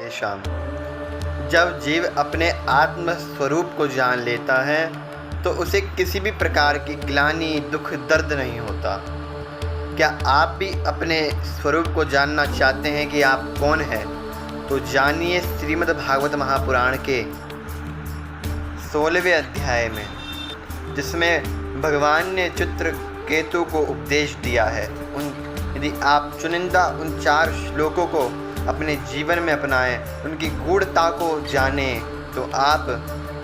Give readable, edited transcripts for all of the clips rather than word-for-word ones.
तेषाम्। जब जीव अपने आत्म स्वरूप को जान लेता है तो उसे किसी भी प्रकार की ग्लानि, दुख, दर्द नहीं होता। क्या आप भी अपने स्वरूप को जानना चाहते हैं कि आप कौन हैं? तो जानिए श्रीमद् भागवत महापुराण के 16वें अध्याय में, जिसमें भगवान ने चित्रकेतु को उपदेश दिया है। यदि आप चुनिंदा उन 4 श्लोकों को अपने जीवन में अपनाएं, उनकी गूढ़ता को जानें, तो आप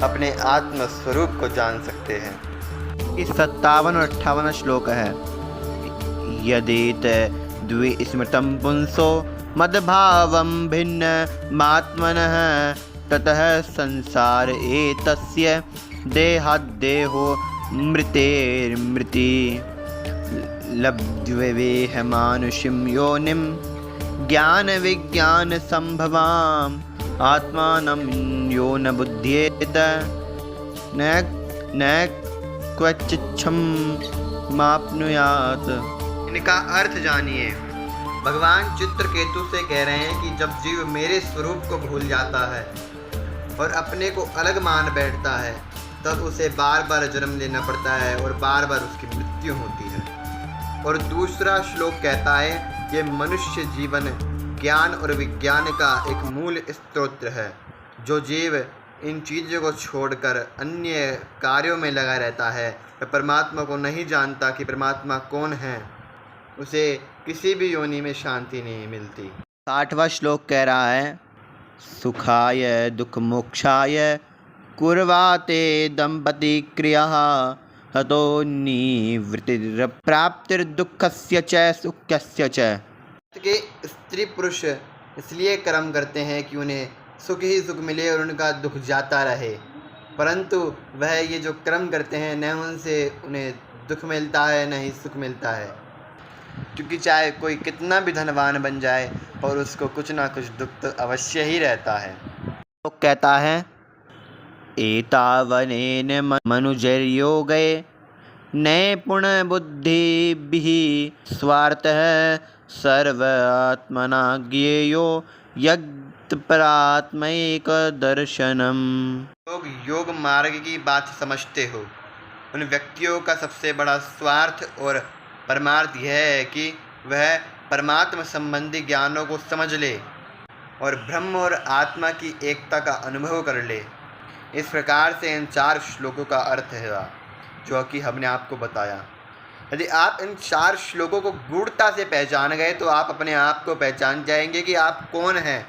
अपने आत्म स्वरूप को जान सकते हैं। इस 57 और 58 श्लोक है। यदेत द्वि स्मृतं पुंसो मद्भावं भिन्नमात्मनः ततः संसार एतस्य देहाद्देहो मृतेर्मृति लब्ध्वेह मानुषीं योनिं ज्ञान विज्ञान संभवाम आत्मानं यो न बुध्येत न क्वचिच्छं माप्नुयात्। इनका अर्थ जानिए। भगवान चित्रकेतु से कह रहे हैं कि जब जीव मेरे स्वरूप को भूल जाता है और अपने को अलग मान बैठता है, तब उसे बार बार जन्म लेना पड़ता है और बार बार उसकी मृत्यु होती है। और दूसरा श्लोक कहता है, ये मनुष्य जीवन ज्ञान और विज्ञान का एक मूल स्रोत है। जो जीव इन चीज़ों को छोड़कर अन्य कार्यों में लगा रहता है, वह परमात्मा को नहीं जानता कि परमात्मा कौन है, उसे किसी भी योनि में शांति नहीं मिलती। 60वां श्लोक कह रहा है, सुखाय दुख मोक्षाय कुर्वाते दंपति क्रिया हतो निवृत्तिर प्राप्तिर्दुःखस्य च सुखस्य च। के स्त्री पुरुष इसलिए कर्म करते हैं कि उन्हें सुख ही सुख मिले और उनका दुख जाता रहे, परंतु वह ये जो कर्म करते हैं, न उनसे उन्हें दुख मिलता है न ही सुख मिलता है। क्योंकि चाहे कोई कितना भी धनवान बन जाए और उसको कुछ ना कुछ दुख तो अवश्य ही रहता है। तो कहता है, एतावनेन मनुजर्योगे नैपुण बुद्धिभिः स्वार्थः सर्वात्मना ज्ञेयो यत्परात्मैक दर्शनम। लोग योग मार्ग की बात समझते हो, उन व्यक्तियों का सबसे बड़ा स्वार्थ और परमार्थ यह है कि वह परमात्मा संबंधी ज्ञानों को समझ ले और ब्रह्म और आत्मा की एकता का अनुभव कर ले। इस प्रकार से इन 4 श्लोकों का अर्थ है जो कि हमने आपको बताया। यदि आप इन 4 श्लोकों को गूढ़ता से पहचान गए तो आप अपने आप को पहचान जाएंगे कि आप कौन हैं।